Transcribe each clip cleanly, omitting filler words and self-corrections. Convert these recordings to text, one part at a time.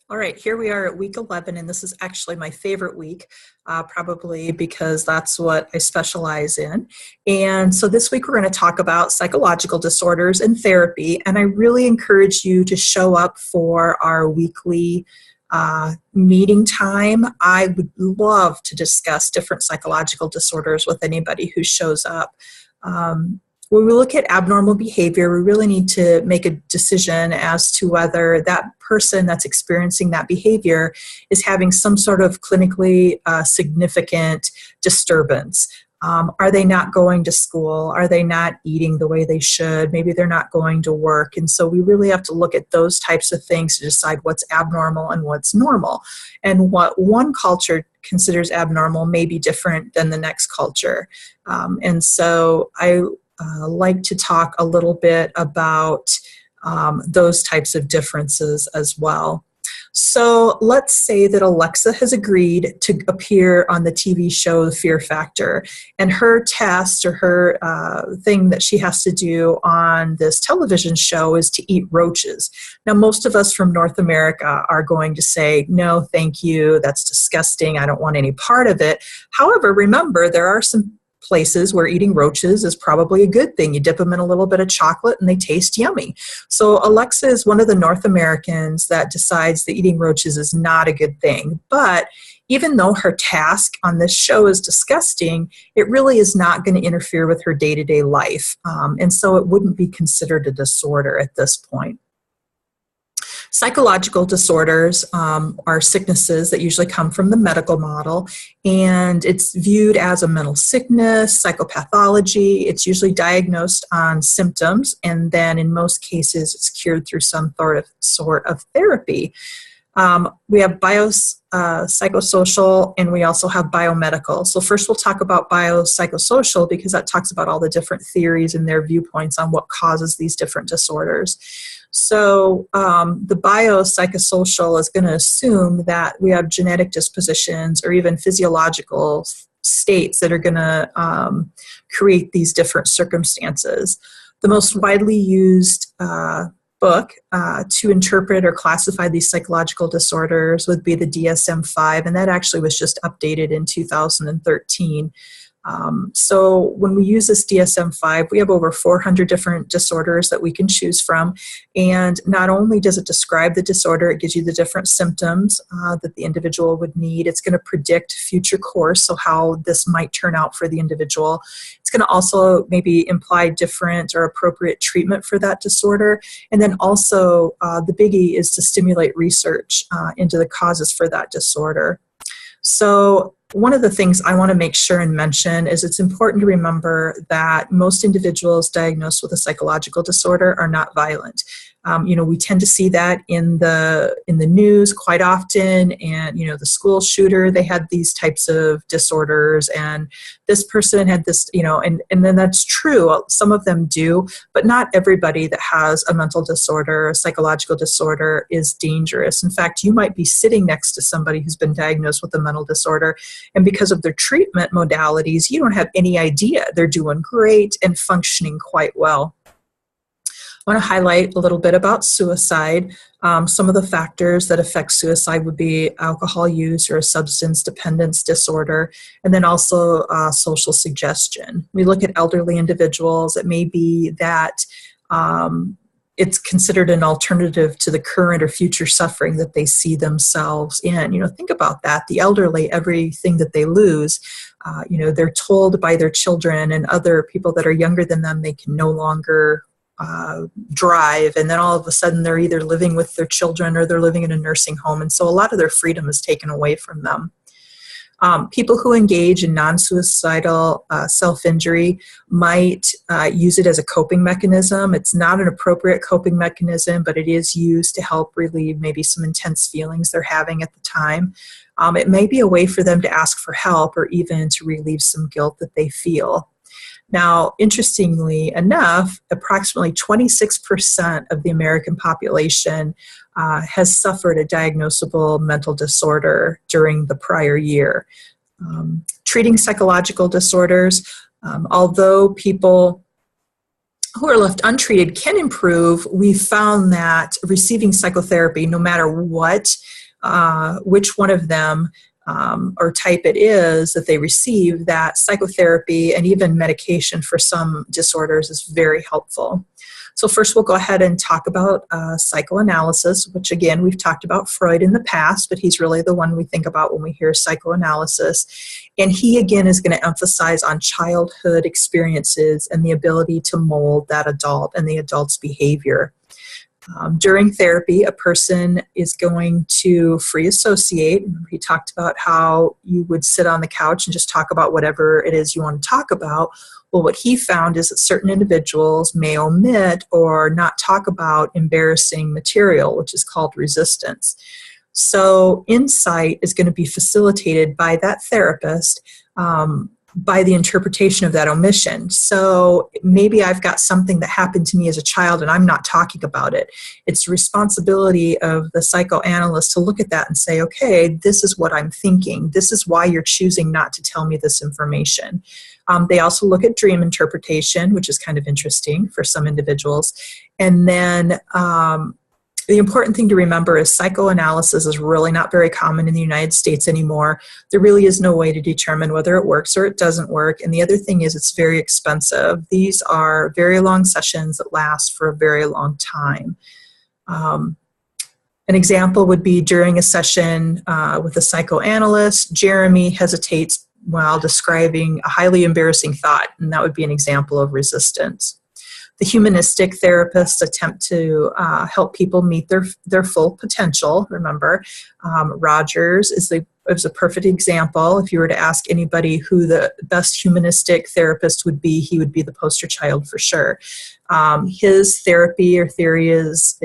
All right, here we are at week 11, and this is actually my favorite week, probably because that's what I specialize in. And so this week we're going to talk about psychological disorders and therapy, and I really encourage you to show up for our weekly meeting time. I would love to discuss different psychological disorders with anybody who shows up. When we look at abnormal behavior, we really need to make a decision as to whether that person that's experiencing that behavior is having some sort of clinically significant disturbance. Are they not going to school? Are they not eating the way they should? Maybe they're not going to work. And so we really have to look at those types of things to decide what's abnormal and what's normal. And what one culture considers abnormal may be different than the next culture. And so I like to talk a little bit about those types of differences as well. So let's say that Alexa has agreed to appear on the TV show Fear Factor, and her test or her thing that she has to do on this television show is to eat roaches. Now, most of us from North America are going to say, no, thank you, that's disgusting, I don't want any part of it. However, remember, there are some places where eating roaches is probably a good thing. You dip them in a little bit of chocolate and they taste yummy. So Alexa is one of the North Americans that decides that eating roaches is not a good thing. But even though her task on this show is disgusting, it really is not going to interfere with her day-to-day life. And so it wouldn't be considered a disorder at this point. Psychological disorders are sicknesses that usually come from the medical model, and it's viewed as a mental sickness, psychopathology. It's usually diagnosed on symptoms, and then in most cases it's cured through some sort of therapy. We have biopsychosocial, and we also have biomedical. So first we'll talk about biopsychosocial because that talks about all the different theories and their viewpoints on what causes these different disorders. So the biopsychosocial is going to assume that we have genetic dispositions or even physiological states that are going to create these different circumstances. The most widely used book to interpret or classify these psychological disorders would be the DSM-5, and that actually was just updated in 2013. So when we use this DSM-5, we have over 400 different disorders that we can choose from. And not only does it describe the disorder, it gives you the different symptoms that the individual would need. It's going to predict future course, so how this might turn out for the individual. It's going to also maybe imply different or appropriate treatment for that disorder. And then also the biggie is to stimulate research into the causes for that disorder. So one of the things I want to make sure and mention is it's important to remember that most individuals diagnosed with a psychological disorder are not violent. We tend to see that in the news quite often, and the school shooter, they had these types of disorders, and this person had this, and then that's true. Some of them do, but not everybody that has a mental disorder, a psychological disorder, is dangerous. In fact, you might be sitting next to somebody who's been diagnosed with a mental disorder, and because of their treatment modalities, you don't have any idea. They're doing great and functioning quite well. I want to highlight a little bit about suicide. Some of the factors that affect suicide would be alcohol use or a substance dependence disorder, and then also social suggestion. We look at elderly individuals. It may be that it's considered an alternative to the current or future suffering that they see themselves in. Think about that. The elderly, everything that they lose, they're told by their children and other people that are younger than them they can no longer drive, and then all of a sudden they're either living with their children or they're living in a nursing home, and so a lot of their freedom is taken away from them. People who engage in non-suicidal self-injury might use it as a coping mechanism. It's not an appropriate coping mechanism, but it is used to help relieve maybe some intense feelings they're having at the time. It may be a way for them to ask for help or even to relieve some guilt that they feel. Now, interestingly enough, approximately 26% of the American population has suffered a diagnosable mental disorder during the prior year. Treating psychological disorders, although people who are left untreated can improve. We found that receiving psychotherapy, no matter what, which one of them or type it is that they receive, that psychotherapy and even medication for some disorders is very helpful. So first we'll go ahead and talk about psychoanalysis, which again, we've talked about Freud in the past, but he's really the one we think about when we hear psychoanalysis. And he again is going to emphasize on childhood experiences and the ability to mold that adult and the adult's behavior. During therapy, a person is going to free associate. He talked about how you would sit on the couch and just talk about whatever it is you want to talk about. Well, what he found is that certain individuals may omit or not talk about embarrassing material, which is called resistance. So insight is going to be facilitated by that therapist by the interpretation of that omission. So maybe I've got something that happened to me as a child and I'm not talking about it. It's the responsibility of the psychoanalyst to look at that and say, okay, this is what I'm thinking. This is why you're choosing not to tell me this information. They also look at dream interpretation, which is kind of interesting for some individuals. And then the important thing to remember is psychoanalysis is really not very common in the United States anymore. There really is no way to determine whether it works or it doesn't work. And the other thing is it's very expensive. These are very long sessions that last for a very long time. An example would be during a session with a psychoanalyst, Jeremy hesitates while describing a highly embarrassing thought, and that would be an example of resistance. The humanistic therapists attempt to help people meet their full potential. Remember, Rogers is a perfect example. If you were to ask anybody who the best humanistic therapist would be, he would be the poster child for sure. His therapy or theory is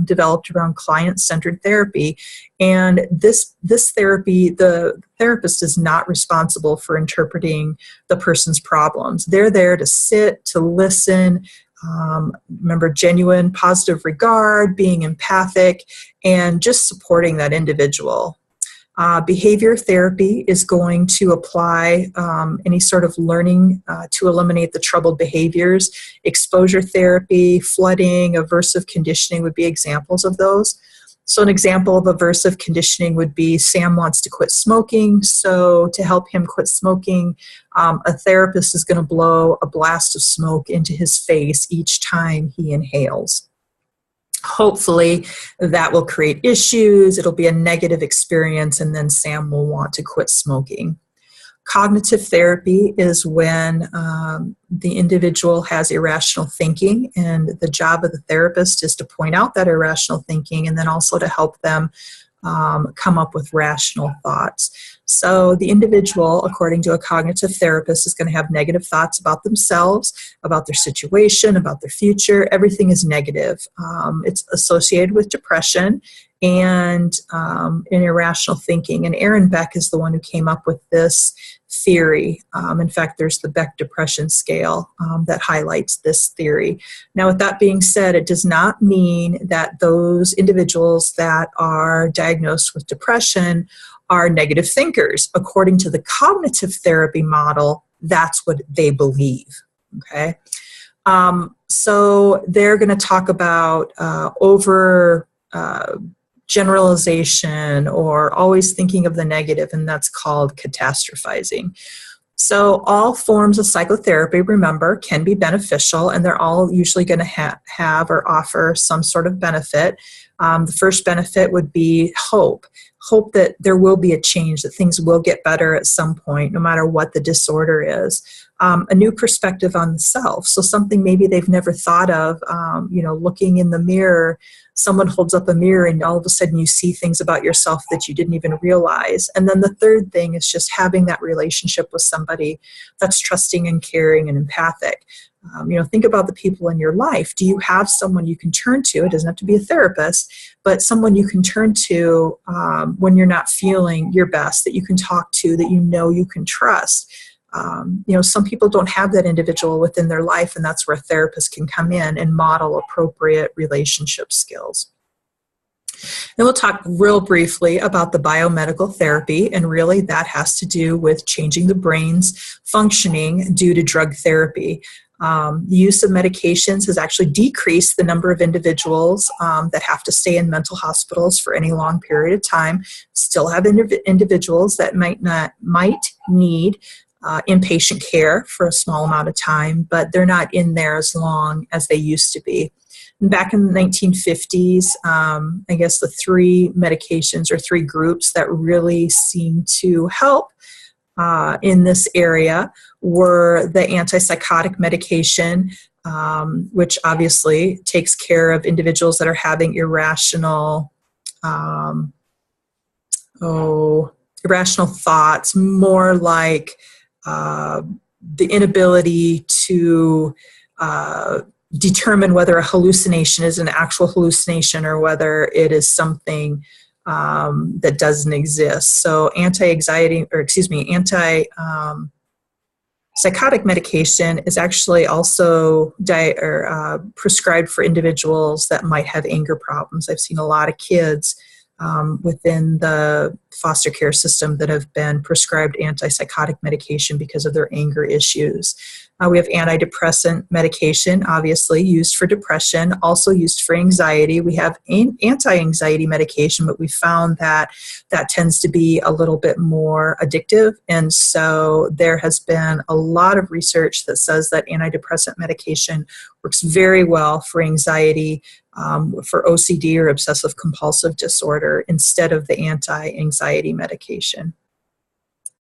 developed around client-centered therapy. And this therapy, the therapist is not responsible for interpreting the person's problems. They're there to sit, to listen, remember genuine positive regard, being empathic, and just supporting that individual. Behavior therapy is going to apply any sort of learning to eliminate the troubled behaviors. Exposure therapy, flooding, aversive conditioning would be examples of those. So an example of aversive conditioning would be Sam wants to quit smoking. So to help him quit smoking, a therapist is going to blow a blast of smoke into his face each time he inhales. Hopefully that will create issues, it'll be a negative experience, and then Sam will want to quit smoking. Cognitive therapy is when the individual has irrational thinking, and the job of the therapist is to point out that irrational thinking and then also to help them come up with rational thoughts. So the individual, according to a cognitive therapist, is going to have negative thoughts about themselves, about their situation, about their future. Everything is negative. It's associated with depression and irrational thinking. And Aaron Beck is the one who came up with this theory. In fact, there's the Beck Depression Scale that highlights this theory. Now, with that being said, it does not mean that those individuals that are diagnosed with depression are negative thinkers. According to the cognitive therapy model, that's what they believe. Okay, so they're going to talk about generalization or always thinking of the negative, and that's called catastrophizing. So all forms of psychotherapy, remember, can be beneficial, and they're all usually going to have or offer some sort of benefit. The first benefit would be hope that there will be a change, that things will get better at some point, no matter what the disorder is. A new perspective on the self, so something maybe they've never thought of, looking in the mirror, someone holds up a mirror and all of a sudden you see things about yourself that you didn't even realize. And then the third thing is just having that relationship with somebody that's trusting and caring and empathic. Think about the people in your life. Do you have someone you can turn to? It doesn't have to be a therapist, but someone you can turn to when you're not feeling your best, that you can talk to, that you can trust. Some people don't have that individual within their life, and that's where a therapist can come in and model appropriate relationship skills. Then we'll talk real briefly about the biomedical therapy, and really that has to do with changing the brain's functioning due to drug therapy. The use of medications has actually decreased the number of individuals that have to stay in mental hospitals for any long period of time. Still have individuals that might need inpatient care for a small amount of time, but they're not in there as long as they used to be. And back in the 1950s, I guess the three medications or three groups that really seemed to help in this area were the antipsychotic medication, which obviously takes care of individuals that are having irrational thoughts, more like the inability to determine whether a hallucination is an actual hallucination or whether it is something that doesn't exist. So antipsychotic medication is actually also prescribed for individuals that might have anger problems. I've seen a lot of kids within the foster care system that have been prescribed antipsychotic medication because of their anger issues. We have antidepressant medication, obviously, used for depression, also used for anxiety. We have anti-anxiety medication, but we found that that tends to be a little bit more addictive. And so there has been a lot of research that says that antidepressant medication works very well for anxiety, for OCD or obsessive compulsive disorder, instead of the anti-anxiety medication.